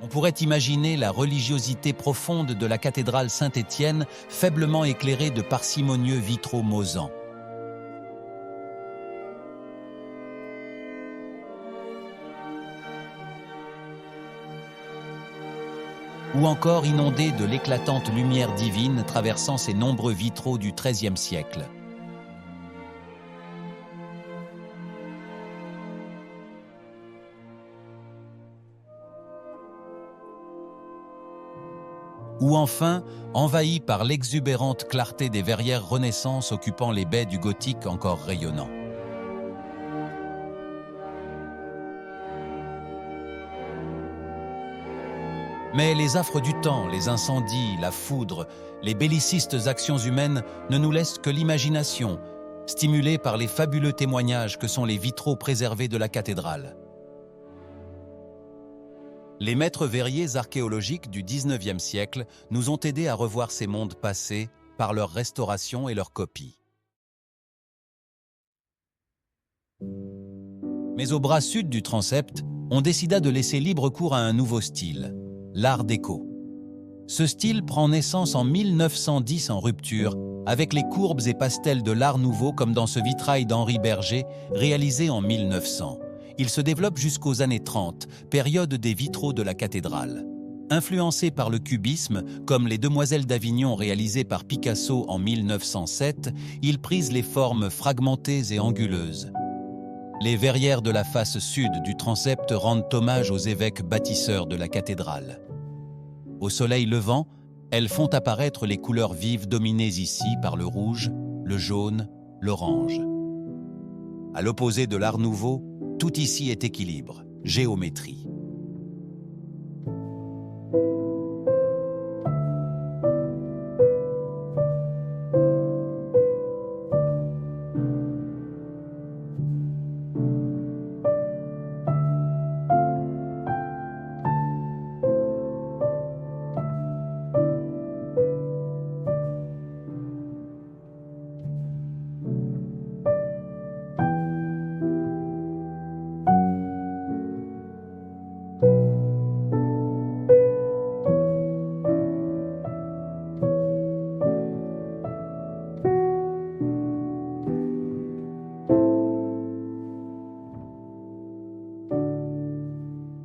On pourrait imaginer la religiosité profonde de la cathédrale Saint-Étienne, faiblement éclairée de parcimonieux vitraux mosans. Ou encore inondée de l'éclatante lumière divine traversant ces nombreux vitraux du XIIIe siècle. Ou enfin, envahie par l'exubérante clarté des verrières Renaissance occupant les baies du gothique encore rayonnant. Mais les affres du temps, les incendies, la foudre, les bellicistes actions humaines ne nous laissent que l'imagination, stimulée par les fabuleux témoignages que sont les vitraux préservés de la cathédrale. Les maîtres verriers archéologiques du XIXe siècle nous ont aidés à revoir ces mondes passés par leur restauration et leur copie. Mais au bras sud du transept, on décida de laisser libre cours à un nouveau style, l'Art déco. Ce style prend naissance en 1910 en rupture, avec les courbes et pastels de l'Art nouveau comme dans ce vitrail d'Henri Berger, réalisé en 1900. Il se développe jusqu'aux années 30, période des vitraux de la cathédrale. Influencé par le cubisme, comme les Demoiselles d'Avignon réalisées par Picasso en 1907, il prise les formes fragmentées et anguleuses. Les verrières de la face sud du transept rendent hommage aux évêques bâtisseurs de la cathédrale. Au soleil levant, elles font apparaître les couleurs vives dominées ici par le rouge, le jaune, l'orange. À l'opposé de l'Art nouveau, tout ici est équilibre, géométrie.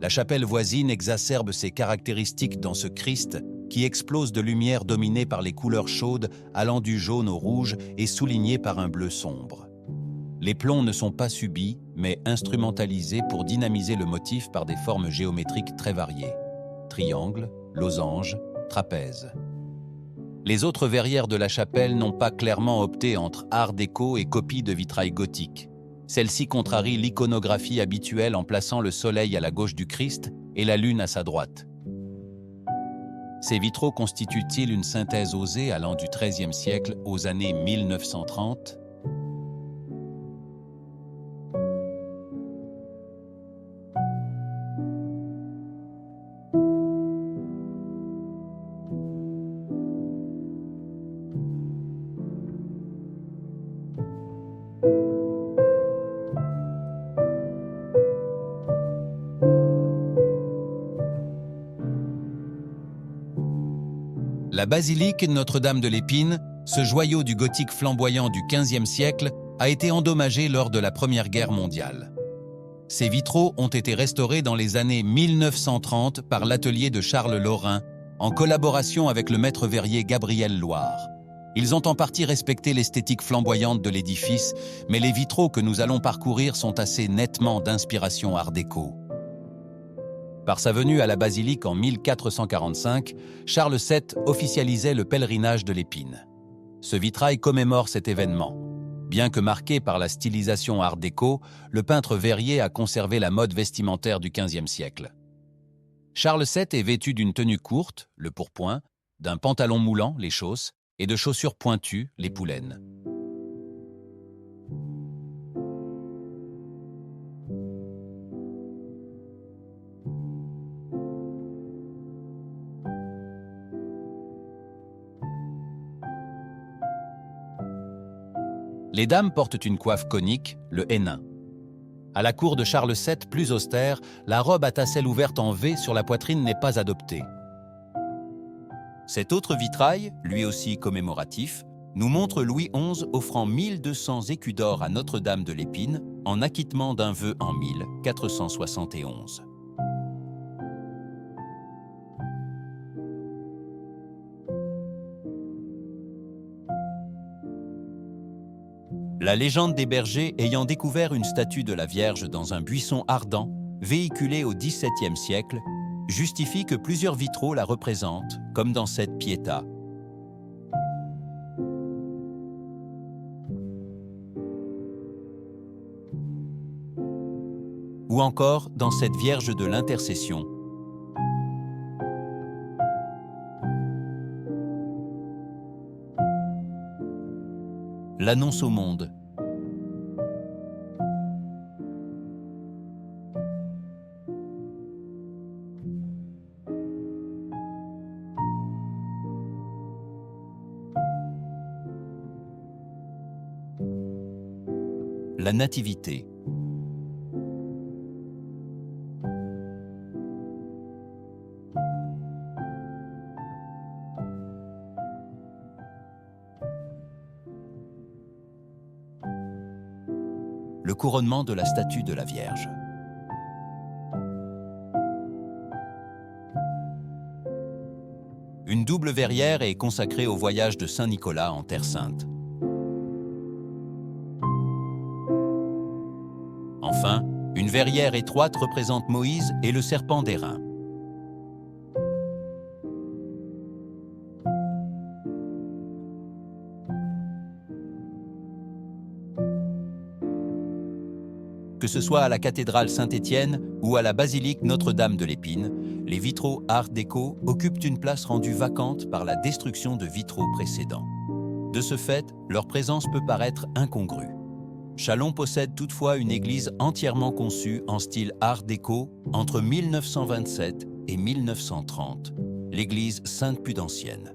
La chapelle voisine exacerbe ses caractéristiques dans ce Christ qui explose de lumière dominée par les couleurs chaudes allant du jaune au rouge et souligné par un bleu sombre. Les plombs ne sont pas subis, mais instrumentalisés pour dynamiser le motif par des formes géométriques très variées. Triangle, losange, trapèze. Les autres verrières de la chapelle n'ont pas clairement opté entre art déco et copie de vitrail gothique. Celle-ci contrarie l'iconographie habituelle en plaçant le soleil à la gauche du Christ et la lune à sa droite. Ces vitraux constituent-ils une synthèse osée allant du XIIIe siècle aux années 1930 ? La basilique Notre-Dame de l'Épine, ce joyau du gothique flamboyant du XVe siècle, a été endommagée lors de la Première Guerre mondiale. Ces vitraux ont été restaurés dans les années 1930 par l'atelier de Charles Lorrain, en collaboration avec le maître verrier Gabriel Loire. Ils ont en partie respecté l'esthétique flamboyante de l'édifice, mais les vitraux que nous allons parcourir sont assez nettement d'inspiration art déco. Par sa venue à la basilique en 1445, Charles VII officialisait le pèlerinage de l'Épine. Ce vitrail commémore cet événement. Bien que marqué par la stylisation art déco, le peintre verrier a conservé la mode vestimentaire du XVe siècle. Charles VII est vêtu d'une tenue courte, le pourpoint, d'un pantalon moulant, les chausses, et de chaussures pointues, les poulaines. Les dames portent une coiffe conique, le hennin. À la cour de Charles VII, plus austère, la robe à tasselle ouverte en V sur la poitrine n'est pas adoptée. Cet autre vitrail, lui aussi commémoratif, nous montre Louis XI offrant 1200 écus d'or à Notre-Dame de l'Épine en acquittement d'un vœu en 1471. La légende des bergers ayant découvert une statue de la Vierge dans un buisson ardent, véhiculée au XVIIe siècle, justifie que plusieurs vitraux la représentent, comme dans cette Pietà. Ou encore dans cette Vierge de l'Intercession. L'annonce au monde. La Nativité. Le couronnement de la statue de la Vierge. Une double verrière est consacrée au voyage de Saint Nicolas en Terre Sainte. Enfin, une verrière étroite représente Moïse et le serpent d'airain. Que ce soit à la cathédrale Saint-Étienne ou à la basilique Notre-Dame de l'Épine, les vitraux Art déco occupent une place rendue vacante par la destruction de vitraux précédents. De ce fait, leur présence peut paraître incongrue. Châlons possède toutefois une église entièrement conçue en style Art déco entre 1927 et 1930, l'église Sainte-Pudensienne.